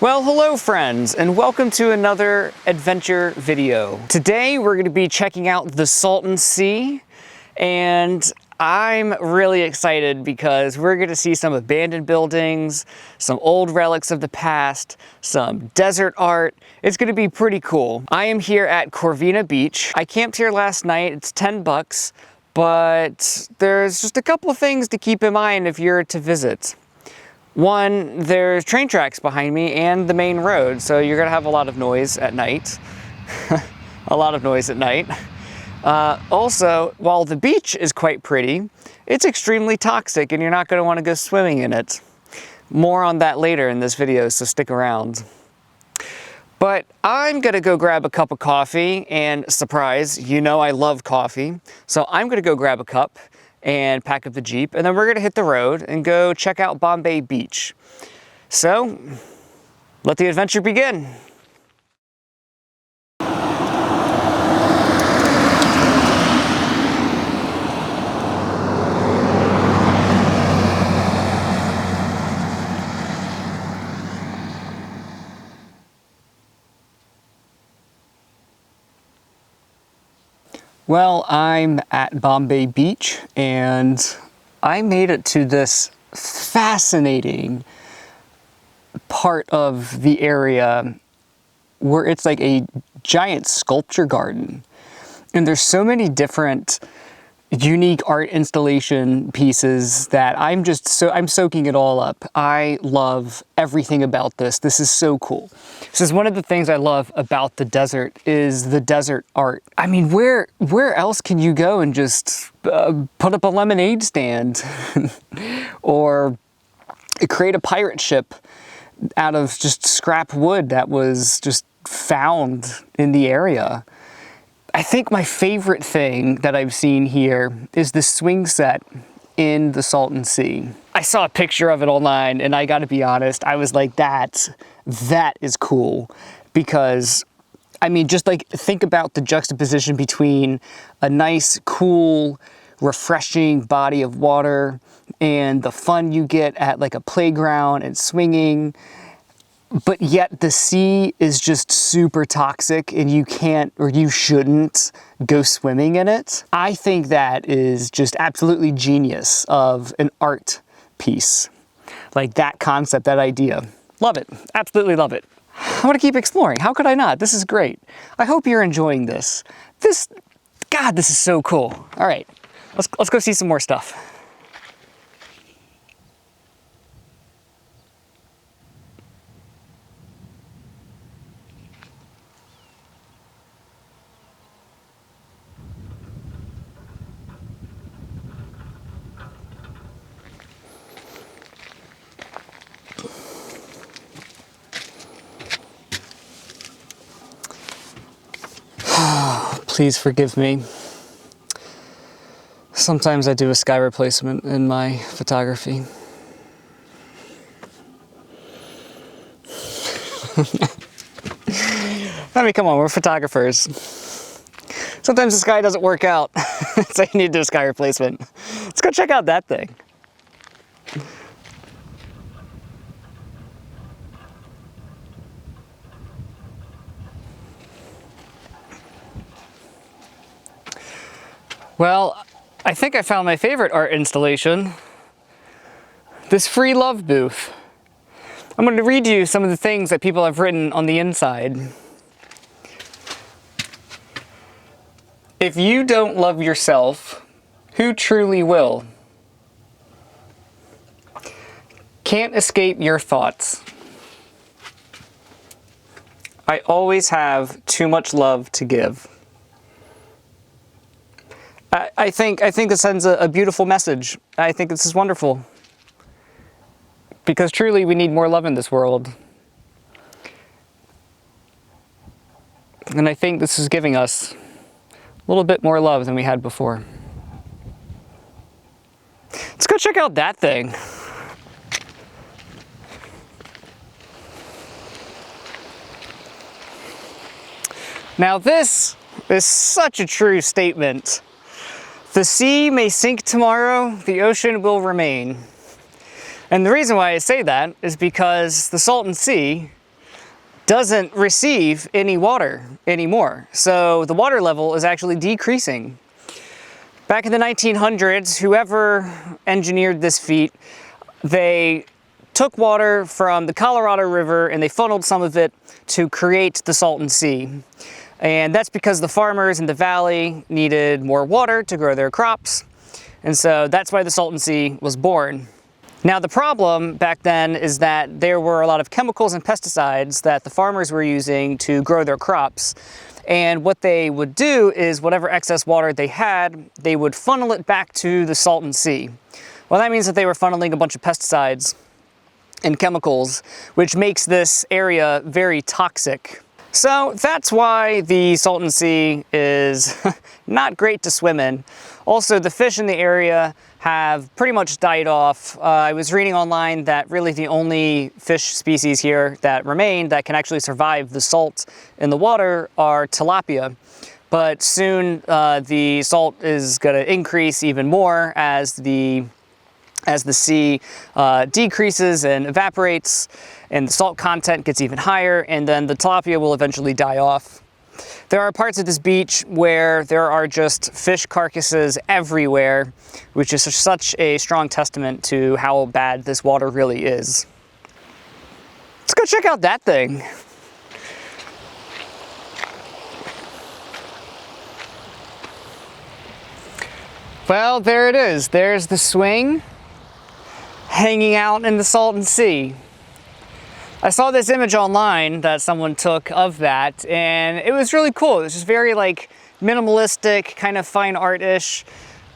Well, hello friends, and welcome to another adventure video. Today we're going to be checking out the Salton Sea, and I'm really excited because we're going to see some abandoned buildings, some old relics of the past, some desert art. It's going to be pretty cool. I am here at Corvina Beach. I camped here last night. It's $10, but there's just a couple of things to keep in mind if you're to visit. One, there's train tracks behind me and the main road, so you're gonna have a lot of noise at night. A lot of noise at night. Also, while the beach is quite pretty, it's extremely toxic and you're not gonna wanna go swimming in it. More on that later in this video, so stick around. But I'm gonna go grab a cup of coffee, and surprise, you know I love coffee. So I'm gonna go grab a cup and pack up the Jeep, and then we're gonna hit the road and go check out Bombay Beach. So, let the adventure begin. Well, I'm at Bombay Beach, and I made it to this fascinating part of the area where it's like a giant sculpture garden. And there's so many different unique art installation pieces that I'm soaking it all up. I love everything about this. This is so cool. This is one of the things I love about the desert is the desert art. I mean, where else can you go and just put up a lemonade stand or create a pirate ship out of just scrap wood that was just found in the area? I think my favorite thing that I've seen here is the swing set in the Salton Sea. I saw a picture of it online, and I gotta be honest, I was like, that is cool. Because, I mean, just like think about the juxtaposition between a nice, cool, refreshing body of water and the fun you get at like a playground and swinging. But yet the sea is just super toxic and you can't or you shouldn't go swimming in it. I think that is just absolutely genius of an art piece. Like that concept, that idea. Love it. Absolutely love it. I want to keep exploring. How could I not? This is great. I hope you're enjoying this. God, this is so cool. All right, let's go see some more stuff. Please forgive me. Sometimes I do a sky replacement in my photography. I mean, come on, we're photographers. Sometimes the sky doesn't work out, so you need to do a sky replacement. Let's go check out that thing. Well, I think I found my favorite art installation, this free love booth. I'm going to read you some of the things that people have written on the inside. If you don't love yourself, who truly will? Can't escape your thoughts. I always have too much love to give. I think this sends a beautiful message. I think this is wonderful. Because truly we need more love in this world. And I think this is giving us a little bit more love than we had before. Let's go check out that thing. Now this is such a true statement. The sea may sink tomorrow, the ocean will remain. And the reason why I say that is because the Salton Sea doesn't receive any water anymore. So the water level is actually decreasing. Back in the 1900s, whoever engineered this feat, they took water from the Colorado River and they funneled some of it to create the Salton Sea. And that's because the farmers in the valley needed more water to grow their crops. And so that's why the Salton Sea was born. Now the problem back then is that there were a lot of chemicals and pesticides that the farmers were using to grow their crops. And what they would do is whatever excess water they had, they would funnel it back to the Salton Sea. Well, that means that they were funneling a bunch of pesticides and chemicals, which makes this area very toxic. So that's why the Salton Sea is not great to swim in. Also, the fish in the area have pretty much died off. I was reading online that really the only fish species here that remain that can actually survive the salt in the water are tilapia. But soon the salt is going to increase even more as the sea decreases and evaporates and the salt content gets even higher, and then the tilapia will eventually die off. There are parts of this beach where there are just fish carcasses everywhere, which is such a strong testament to how bad this water really is. Let's go check out that thing. Well, there it is. There's the swing hanging out in the Salton Sea. I saw this image online that someone took of that, and it was really cool. It was just very like minimalistic, kind of fine art-ish.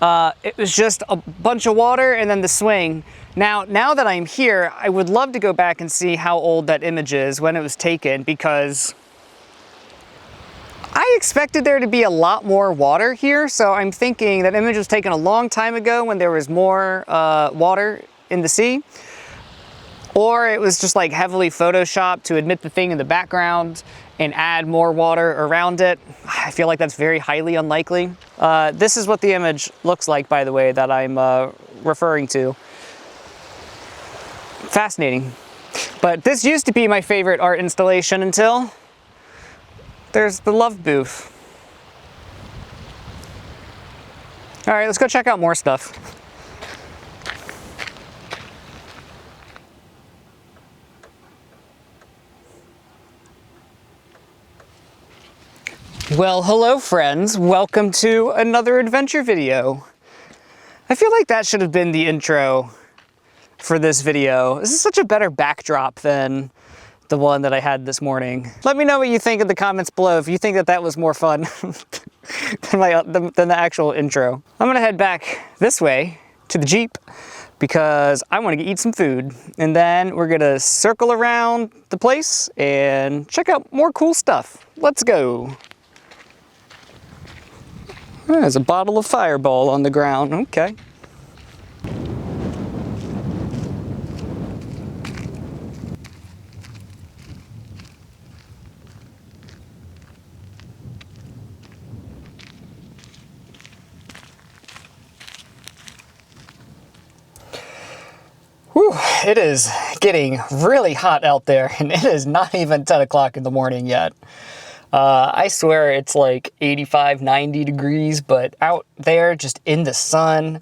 It was just a bunch of water and then the swing. Now that I'm here, I would love to go back and see how old that image is, when it was taken, because I expected there to be a lot more water here. So I'm thinking that image was taken a long time ago when there was more water in the sea. Or it was just like heavily photoshopped to admit the thing in the background and add more water around it. I feel like that's very highly unlikely. This is what the image looks like, by the way, that I'm referring to. Fascinating. But this used to be my favorite art installation until there's the love booth. All right, let's go check out more stuff. Well, hello friends, welcome to another adventure video. I feel like that should have been the intro for this video. This is such a better backdrop than the one that I had this morning. Let me know what you think in the comments below if you think that that was more fun than the actual intro. I'm gonna head back this way to the Jeep because I want to eat some food, and then we're gonna circle around the place and check out more cool stuff. Let's go. There's a bottle of Fireball on the ground. Okay. Whew, it is getting really hot out there, and it is not even 10 o'clock in the morning yet. I swear it's like 85, 90 degrees, but out there just in the sun,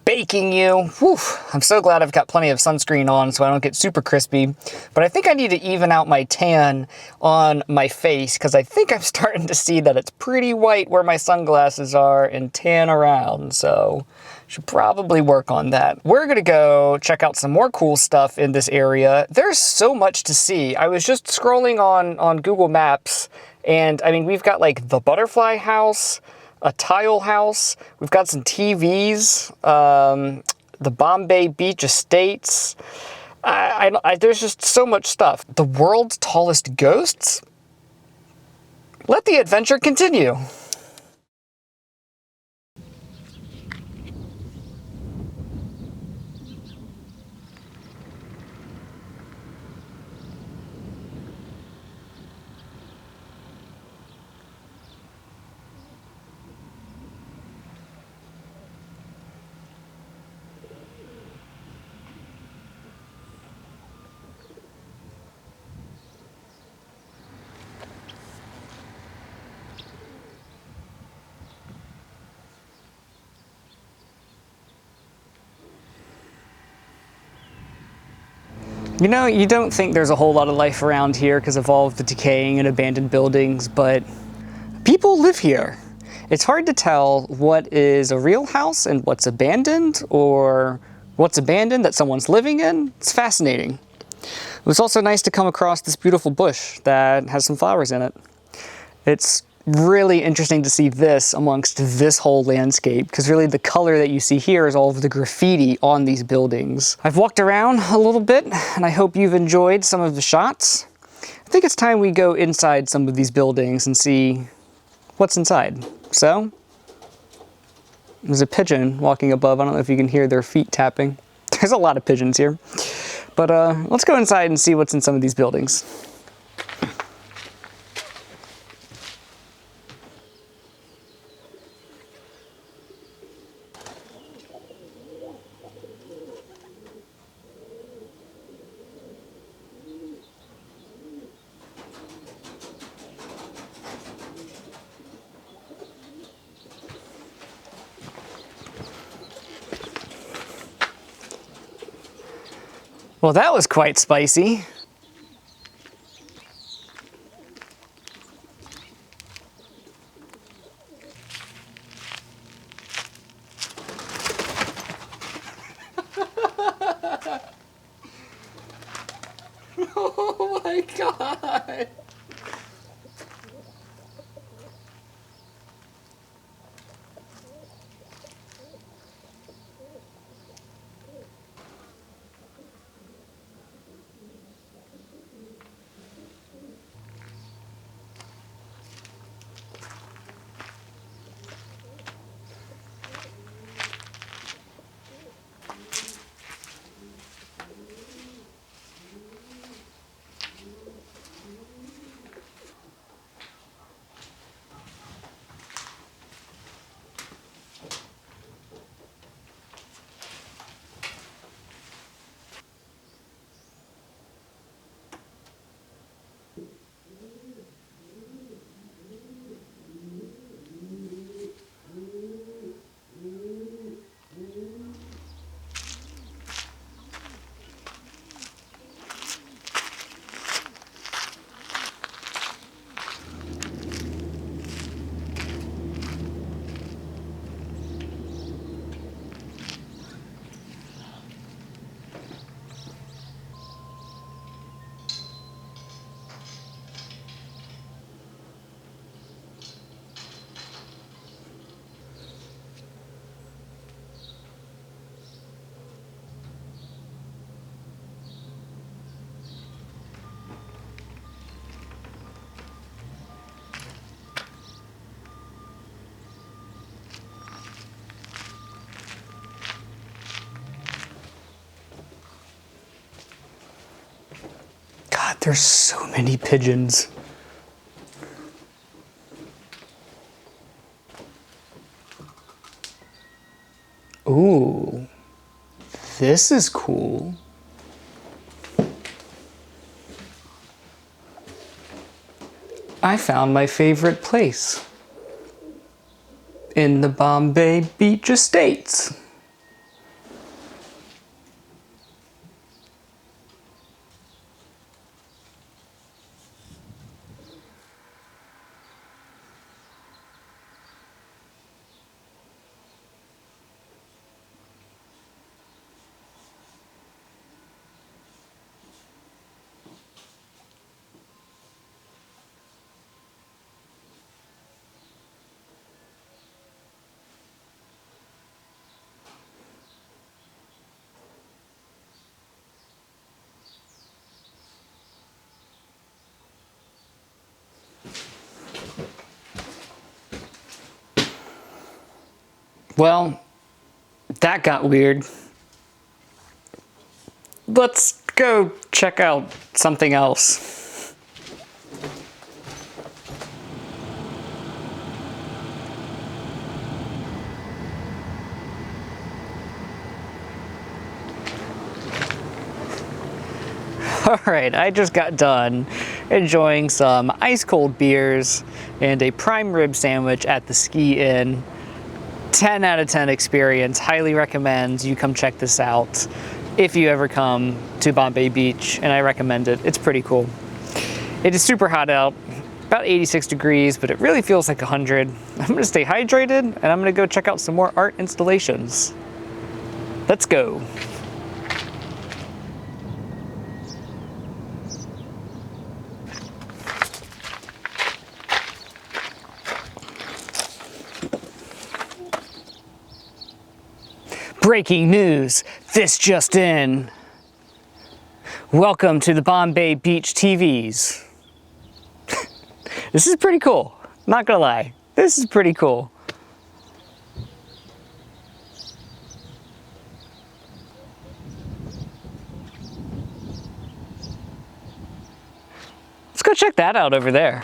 baking you. Whew, I'm so glad I've got plenty of sunscreen on so I don't get super crispy. But I think I need to even out my tan on my face because I think I'm starting to see that it's pretty white where my sunglasses are and tan around. So should probably work on that. We're gonna go check out some more cool stuff in this area. There's so much to see. I was just scrolling on Google Maps, and I mean, we've got like the butterfly house, a tile house, we've got some TVs, the Bombay Beach estates. There's just so much stuff. The world's tallest ghosts? Let the adventure continue. You know, you don't think there's a whole lot of life around here because of all of the decaying and abandoned buildings, but people live here. It's hard to tell what is a real house and what's abandoned, or what's abandoned that someone's living in. It's fascinating. It was also nice to come across this beautiful bush that has some flowers in it. It's really interesting to see this amongst this whole landscape, because really the color that you see here is all of the graffiti on these buildings. I've walked around a little bit, and I hope you've enjoyed some of the shots. I think it's time we go inside some of these buildings and see what's inside. So, there's a pigeon walking above. I don't know if you can hear their feet tapping. There's a lot of pigeons here. But let's go inside and see what's in some of these buildings. Well, that was quite spicy. Oh my God. God, there's so many pigeons. Ooh, this is cool. I found my favorite place in the Bombay Beach Estates. Well, that got weird. Let's go check out something else. Alright, I just got done enjoying some ice cold beers and a prime rib sandwich at the Ski Inn. 10 out of 10 experience, highly recommend you come check this out. if you ever come to Bombay Beach, and I recommend it. It's pretty cool. It is super hot out, about 86 degrees, but it really feels like 100. I'm gonna stay hydrated, and I'm gonna go check out some more art installations. Let's go. Breaking news, this just in. Welcome to the Bombay Beach TVs. This is pretty cool, not gonna lie. This is pretty cool. Let's go check that out over there.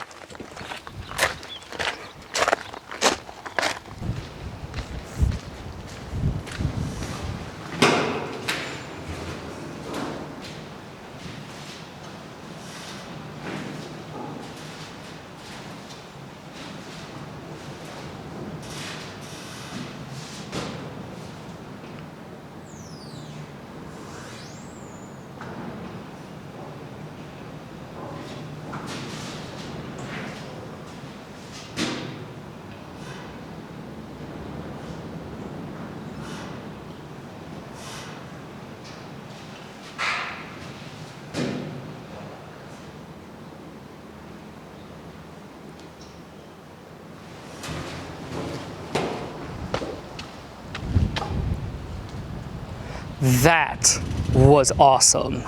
That was awesome.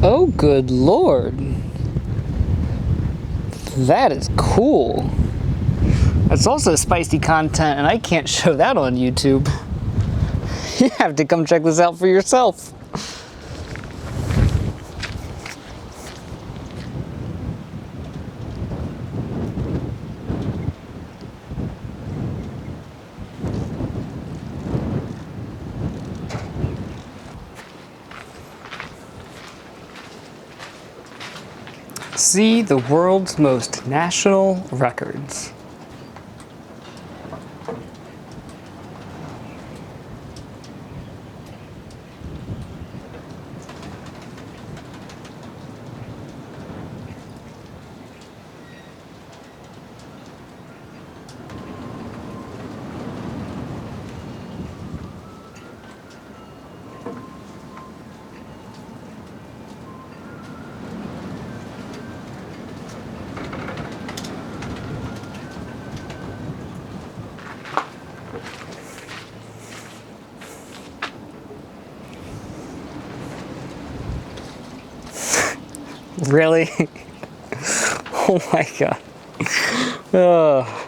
Oh, good Lord. That is cool. That's also spicy content, and I can't show that on YouTube. You have to come check this out for yourself. See the world's most national records. Really? Oh my God. Oh.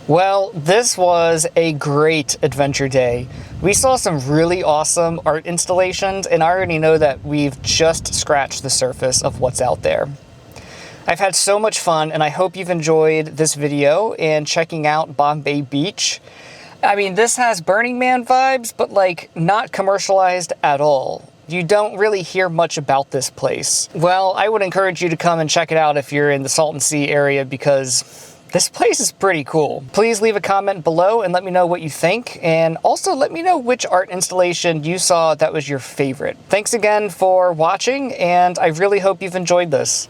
Well, this was a great adventure day. We saw some really awesome art installations, and I already know that we've just scratched the surface of what's out there. I've had so much fun, and I hope you've enjoyed this video and checking out Bombay Beach. I mean, this has Burning Man vibes, but like not commercialized at all. You don't really hear much about this place. Well, I would encourage you to come and check it out if you're in the Salton Sea area, because this place is pretty cool. Please leave a comment below and let me know what you think, and also let me know which art installation you saw that was your favorite. Thanks again for watching, and I really hope you've enjoyed this.